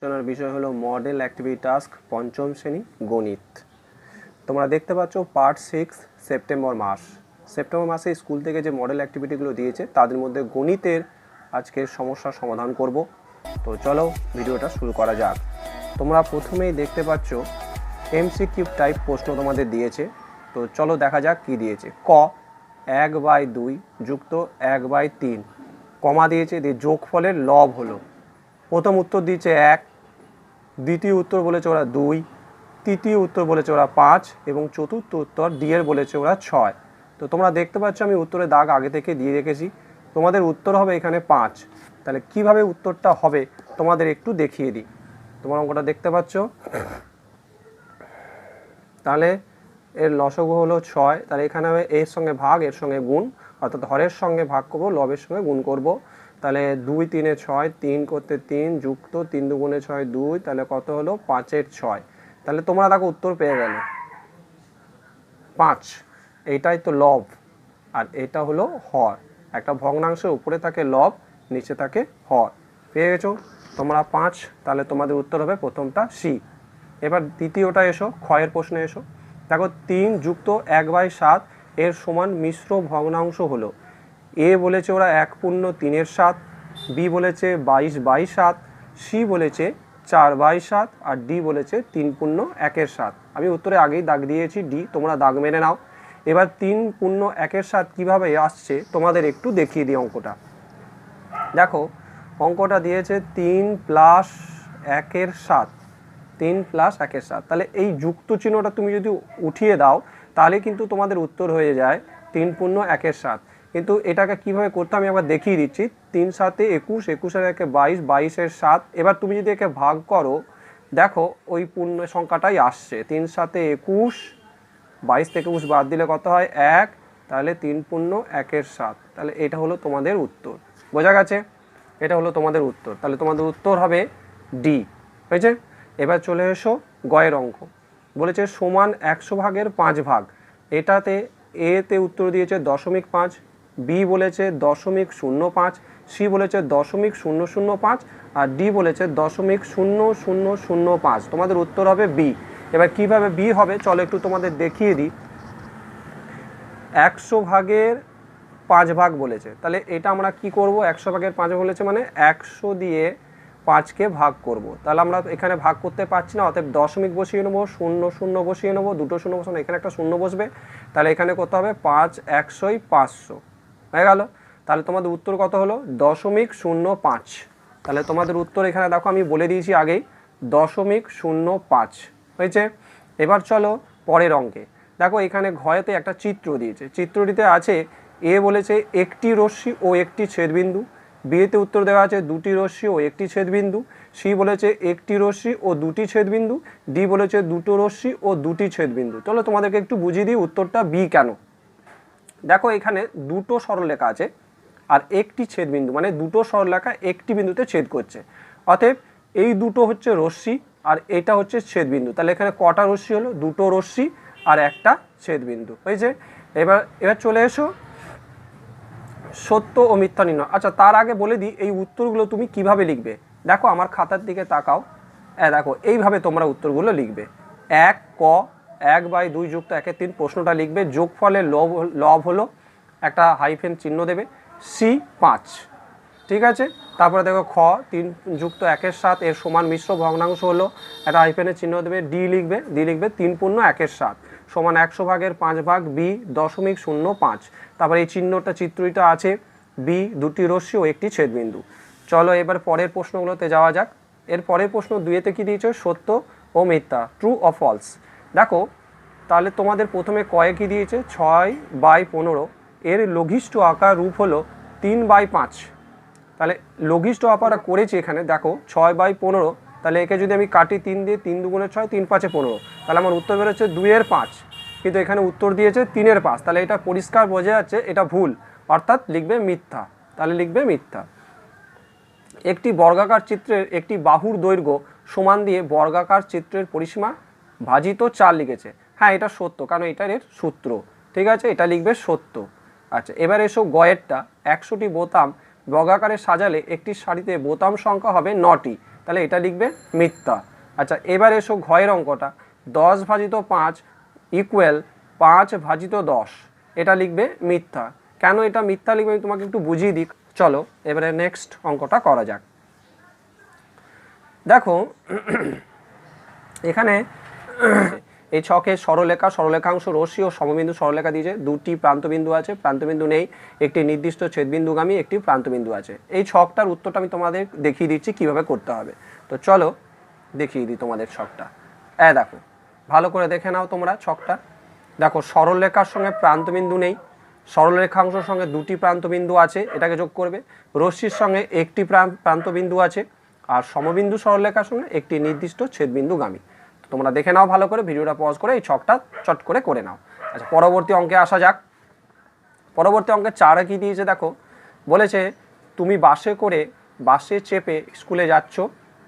আলোচনার বিষয় হলো মডেল অ্যাক্টিভিটি টাস্ক পঞ্চম শ্রেণী গণিত। তোমরা দেখতে পাচ্ছ পার্ট 6 সেপ্টেম্বর মাসে স্কুল থেকে যে মডেল অ্যাক্টিভিটিগুলো দিয়েছে তাদের মধ্যে গণিতের আজকের সমস্যার সমাধান করব। তো চলো ভিডিওটা শুরু করা যাক। তোমরা প্রথমেই দেখতে পাচ্ছ এমসিকিউ টাইপ প্রশ্ন তোমাদের দিয়েছে। তো চলো দেখা যাক কি দিয়েছে। ক 1/2 যুক্ত 1/3 কমা দিয়েছে, দিয়ে যোগফলের লব হলো। প্রথম উত্তর দিয়েছে 1, দ্বিতীয় উত্তর বলেছে ওরা 2, তৃতীয় উত্তর বলেছে ওরা 5 এবং চতুর্থ উত্তর ডি এর বলেছে ওরা 6। তো তোমরা দেখতে পাচ্ছ আমি উত্তরের দাগ আগে থেকে দিয়ে রেখেছি। তোমাদের উত্তর হবে এখানে 5। তাহলে কিভাবে উত্তরটা হবে তোমাদের একটু দেখিয়ে দিই। তোমরা অঙ্কটা দেখতে পাচ্ছ। তাহলে এর লসগু হলো 6। তাহলে এখানে হবে এর সঙ্গে ভাগ, এর সঙ্গে গুণ, অর্থাৎ হরের সঙ্গে ভাগ করবো, লবের সঙ্গে গুণ করব। তাহলে 2 3 এ 6, 3 করতে 3 যুক্ত 3 দুগুণে 6 2, তাহলে কত হলো 5 এর 6। তাহলে তোমরা দেখো উত্তর পেয়ে গেলে 5। এইটাই তো লব আর এটা হলো হর। একটা ভগ্নাংশের উপরে থাকে লব, নিচে থাকে হর। পেয়ে গেছো তোমরা 5। তাহলে তোমাদের উত্তর হবে প্রথমটা সি। এবার দ্বিতীয়টা এসো, ক্ষয়ের প্রশ্নে এসো। দেখো 3 যুক্ত 1/7 এর সমান মিশ্র ভগ্নাংশ হলো। এ বলেছে ওরা 1/3 বি বলেছে 22/7, সি বলেছে 4/7 আর ডি বলেছে 3/1 আমি উত্তরে আগেই দাগ দিয়েছি ডি, তোমরা দাগ মেনে নাও। এবার 3/1 কিভাবে আসছে তোমাদের একটু দেখিয়ে দিই অঙ্কটা। দেখো অঙ্কটা দিয়েছে 3 + 1/7, 3 + 1/7। তাহলে এই যুক্ত চিহ্নটা তুমি যদি উঠিয়ে দাও তাহলে কিন্তু তোমাদের উত্তর হয়ে যায় 3/1। কিন্তু এটাকে কিভাবে করতে আমি আবার দেখিয়ে দিচ্ছি। 3 × 7 = 21, 21 × 1 = 22, 22 এর 7। এবার তুমি যদি একে ভাগ করো দেখো ওই পূর্ণ সংখ্যাটাই আসছে। 3 × 7 = 21, 22 থেকে 21 বাদ দিলে কত হয় 1, তাহলে 3/1। তাহলে এটা হলো তোমাদের উত্তর। বোঝা গেছে? এটা হলো তোমাদের উত্তর। তাহলে তোমাদের উত্তর হবে ডি। হয়েছে? এবার চলে এসো গয়ের অঙ্ক। বলেছে সমান 100 ভাগের 5 ভাগ। এটাতে এতে উত্তর দিয়েছে 0.5, বি বলেছে 0.05, সি বলেছে 0.005 আর ডি বলেছে 0.0005। তোমাদের উত্তর হবে বি। এবার কিভাবে বি হবে চলো একটু তোমাদের দেখিয়ে দিই। 100 ভাগের 5 ভাগ বলেছে, তাহলে এটা আমরা কি করব? 100 ভাগের 5 বলেছে মানে 100 দিয়ে 5কে ভাগ করব। তাহলে আমরা এখানে ভাগ করতে পারছি না, অতএব দশমিক বসিয়ে নেবো, 0 0 বসিয়ে নেবো, দুটো শূন্য বসানো, এখানে একটা শূন্য বসবে। তাহলে এখানে কত হবে 5 100 500 হয়ে গেল। তাহলে তোমাদের উত্তর কত হলো 0.05। তাহলে তোমাদের উত্তর এখানে দেখো আমি বলে দিয়েছি আগেই 0.05 হয়েছে। এবার চলো পরের অঙ্কে। দেখো এখানে ঘয়েতে একটা চিত্র দিয়েছে। চিত্রটিতে আছে এ বলেছে একটি রশ্মি ও একটি ছেদবিন্দু, বিয়েতে উত্তর দেওয়া আছে দুটি রশ্মি ও একটি ছেদবিন্দু, সি বলেছে একটি রশ্মি ও দুটি ছেদবিন্দু, ডি বলেছে দুটো রশ্মি ও দুটি ছেদবিন্দু। চলো তোমাদেরকে একটু বুঝিয়ে দিই উত্তরটা বি কেন। দেখো এখানে দুটো সরলরেখা আছে আর একটি ছেদবিন্দু, মানে দুটো সরলরেখা একটি বিন্দুতে ছেদ করছে। অতএব এই দুটো হচ্ছে রশ্মি আর এটা হচ্ছে ছেদবিন্দু। তাহলে এখানে কটা রশ্মি হলো? দুটো রশ্মি আর একটা ছেদবিন্দু। হয়েছে? এবার চলে এসো সত্য ও মিথ্যা নির্ণয়। আচ্ছা তার আগে বলে দিই এই উত্তরগুলো তুমি কিভাবে লিখবে। দেখো আমার খাতার দিকে তাকাও। দেখো এইভাবে তোমরা উত্তরগুলো লিখবে। 1 ক 1/2 যুক্ত 1/3 প্রশ্নটা লিখবে। যোগফলের লব হলো, একটা হাইফেন চিহ্ন দেবে। সি 5, ঠিক আছে। তারপরে দেখো খ 3 যুক্ত 1/7 এর সমান মিশ্র ভগ্নাংশ হলো, একটা হাইফেনের চিহ্ন দেবে। ডি লিখবে 3/1 সমান 100 ভাগের 5 ভাগ, বি 0.05। তারপরে এই চিত্রটা আছে, বি দুটি রশ্মি ও একটি ছেদবিন্দু। চলো এবার পরের প্রশ্নগুলোতে যাওয়া যাক। এর পরের প্রশ্ন 2-তে কি দিয়েছে? সত্য ও মিথ্যা, ট্রু ও ফলস। দেখো তাহলে তোমাদের প্রথমে কয়ে কি দিয়েছে? 6/15 এর লঘিষ্ঠ আকার রূপ হলো 3/5। তাহলে লঘিষ্ঠ আকারটা করেছি এখানে। দেখো 6/15, তাহলে একে যদি আমি কাটি 3 দিয়ে, 3 দুগুণে 6, 3 5 15, তাহলে আমার উত্তর বেরোচ্ছে 2/5। কিন্তু এখানে উত্তর দিয়েছে 3/5। তাহলে এটা পরিষ্কার বোঝা যাচ্ছে এটা ভুল, অর্থাৎ লিখবে মিথ্যা। তাহলে লিখবে মিথ্যা। একটি বর্গাকার চিত্রের একটি বাহুর দৈর্ঘ্য সমান দিয়ে বর্গাকার চিত্রের পরিসীমা ভাজিত 4 লিখেছে। হ্যাঁ এটা সত্য, কারণ এটার এর সূত্র, ঠিক আছে, এটা লিখবে সত্য। আচ্ছা এবার এসো গয়েরটা। 100টি বোতাম বর্গাকারে সাজালে একটি শাড়িতে বোতাম সংখ্যা হবে 9টি। তাহলে এটা লিখবে মিথ্যা। আচ্ছা, এবার এসো ঘয়ের অঙ্কটা, 10 ভাজিত 5 ইকুয়াল 5 ভাজিত 10, এটা লিখবে মিথ্যা। কেন এটা মিথ্যা লিখবে আমি তোমাকে একটু বুঝিয়ে দিই। চলো এবারে নেক্সট অঙ্কটা করা যাক। দেখো এখানে এই ছকে সরলরেখা, সরলরেখাংশ, রশ্মি ও সমবিন্দু সরলরেখা দিয়েছে, দুটি প্রান্তবিন্দু আছে, প্রান্তবিন্দু নেই, একটি নির্দিষ্ট ছেদবিন্দুগামী একটি প্রান্তবিন্দু আছে। এই ছকটার উত্তরটা আমি তোমাদের দেখিয়ে দিচ্ছি কিভাবে করতে হবে। তো চলো দেখিয়ে দিই তোমাদের ছকটা। দেখো ভালো করে দেখে নাও তোমরা ছকটা। দেখো সরলরেখার সঙ্গে প্রান্তবিন্দু নেই, সরলরেখাংশের সঙ্গে দুটি প্রান্তবিন্দু আছে, এটাকে যোগ করবে। রশ্মির সঙ্গে একটি প্রান্তবিন্দু আছে, আর সমবিন্দু সরলরেখার সঙ্গে একটি নির্দিষ্ট ছেদবিন্দুগামী। তোমরা দেখে নাও ভালো করে, ভিডিওটা পজ করে এই ছকটা চট করে নাও। আচ্ছা, পরবর্তী অঙ্কে আসা যাক। পরবর্তী অঙ্কে 4 কি দিয়েছে দেখো, বলেছে তুমি বাসে চেপে স্কুলে যাচ্ছ,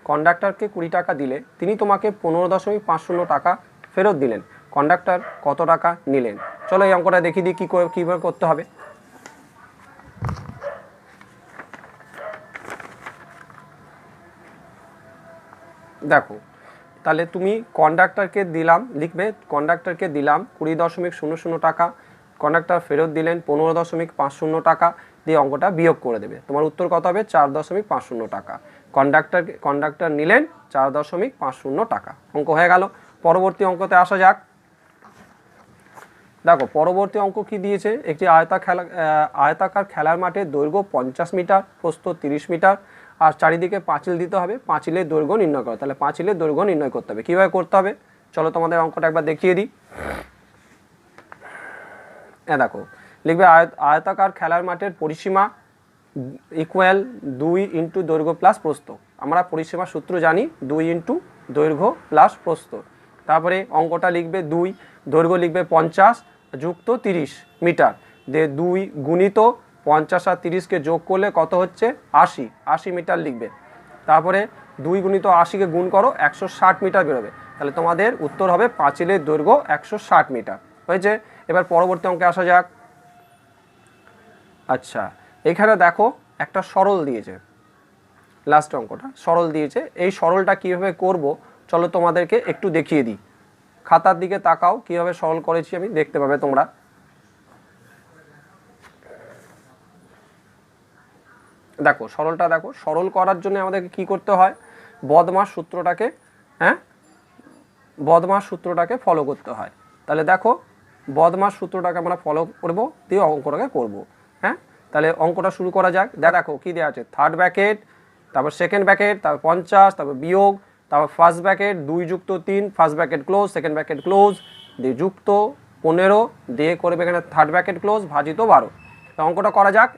কন্ডাক্টরকে 20 টাকা দিলে, তিনি তোমাকে 15.50 টাকা ফেরত দিলেন, কন্ডাক্টর কত টাকা নিলেন? চলো এই অঙ্কটা দেখিয়ে দিই কীভাবে করতে হবে। দেখো তাহলে তুমি কন্ডাক্টরকে দিলাম, লিখবে কন্ডাক্টরকে দিলাম 20.00 টাকা, কন্ডাক্টর ফেরত দিলেন 15.50 টাকা, দিয়ে অঙ্কটা বিয়োগ করে দেবে। তোমার উত্তর কত হবে? 4.50 টাকা। কন্ডাক্টর নিলেন 4.50 টাকা। অঙ্ক হয়ে গেল। পরবর্তী অঙ্কতে আসা যাক। দেখো পরবর্তী অঙ্ক কি দিয়েছে, একটি আয়তাকার খেলার মাঠে দৈর্ঘ্য 50 মিটার, প্রস্থ 30 মিটার, আর চারিদিকে পাঁচিল দিতে হবে, পাঁচিলের দৈর্ঘ্য নির্ণয় করো। তাহলে পাঁচিলের দৈর্ঘ্য নির্ণয় করতে হবে। কীভাবে করতে হবে চলো তোমাদের অঙ্কটা একবার দেখিয়ে দিই। দেখো লিখবে আয়তাকার খেলার মাঠের পরিসীমা ইকুয়াল 2 ইন্টু দৈর্ঘ্য প্লাস প্রস্থ। আমরা পরিসীমা সূত্র জানি 2 ইন্টু দৈর্ঘ্য প্লাস প্রস্থ। তারপরে অঙ্কটা লিখবে 2, দৈর্ঘ্য লিখবে 50 যুক্ত 30 মিটার, দিয়ে 2 গুণিত 50 আর 30কে যোগ করলে কত হচ্ছে? 80 মিটার লিখবে। তারপরে 2 গুণিত 80কে গুণ করো, 160 মিটার বেরোবে। তাহলে তোমাদের উত্তর হবে পাঁচিলের দৈর্ঘ্য 160 মিটার। হয়েছে। এবার পরবর্তী অঙ্কে আসা যাক। আচ্ছা, এখানে দেখো একটা সরল দিয়েছে, লাস্ট অঙ্কটা সরল দিয়েছে। এই সরলটা কিভাবে করব চলো তোমাদেরকে একটু দেখিয়ে দিই। খাতার দিকে তাকাও, কিভাবে সরল করেছি আমি, দেখতে পাবে তোমরা। দেখো সরলটা দেখো, সরল করার জন্য আমাদেরকে কি করতে হয়? বদমাস সূত্রটাকে ফলো করতে হয়। তাহলে দেখো বদমাস সূত্রটাকে আমরা ফলো করব, দিয়ে অঙ্কটাকে করব। হ্যাঁ, তাহলে অঙ্কটা শুরু করা যাক। দেখো কি দেওয়া আছে, থার্ড ব্র্যাকেট, তারপর সেকেন্ড ব্র্যাকেট, তারপর 50, তারপর বিয়োগ, তারপর ফার্স্ট ব্র্যাকেট 2 যুক্ত 3, first bracket close, second bracket close, দিয়ে যুক্ত 15, দিয়ে করবে এখানে থার্ড ব্র্যাকেট ক্লোজ ভাজিত 12। অঙ্কটা করা যাক।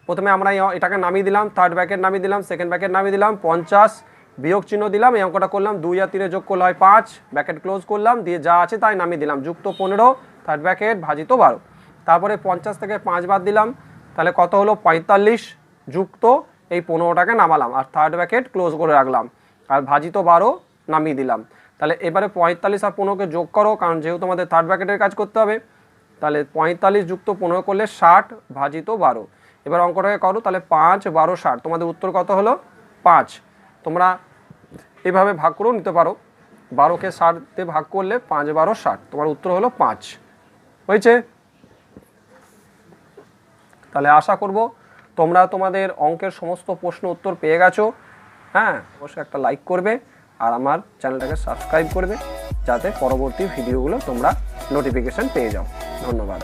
প্রথমে আমরা এটাকে নামিয়ে দিলাম, থার্ড ব্র্যাকেট নামিয়ে দিলাম, সেকেন্ড ব্র্যাকেট নামিয়ে দিলাম, 50 বিয়োগ চিহ্ন দিলাম, এই অঙ্কটা করলাম। 2 আর 3 যোগ করলে হয় 5, ব্র্যাকেট ক্লোজ করলাম, দিয়ে যা আছে তাই নামিয়ে দিলাম, যুক্ত 15, থার্ড ব্র্যাকেট ভাজিত 12। তারপরে 50 থেকে 5 বাদ দিলাম, তাহলে কত হলো? 45 যুক্ত এই 15টাকে নামালাম, আর থার্ড ব্র্যাকেট ক্লোজ করে রাখলাম, আর ভাজিত 12 নামিয়ে দিলাম। তাহলে এবারে 45 আর 15কে যোগ করো, কারণ যেহেতু আমাদের থার্ড ব্র্যাকেটের কাজ করতে হবে। তাহলে 45 যুক্ত 15 করলে 60 ভাজিত 12। এবার অঙ্কটাকে করো, তাহলে 5, 12, 60। তোমাদের উত্তর কত হলো? 5। তোমরা এভাবে ভাগ করেও নিতে পারো, 12কে 60 দিয়ে ভাগ করলে 5, 12, 60। তোমার উত্তর হলো 5। হয়েছে। তাহলে আশা করব তোমরা তোমাদের অঙ্কের সমস্ত প্রশ্ন উত্তর পেয়ে গেছো। হ্যাঁ, অবশ্যই একটা লাইক করবে, আর আমার চ্যানেলটাকে সাবস্ক্রাইব করবে, যাতে পরবর্তী ভিডিওগুলো তোমরা নোটিফিকেশান পেয়ে যাও। ধন্যবাদ।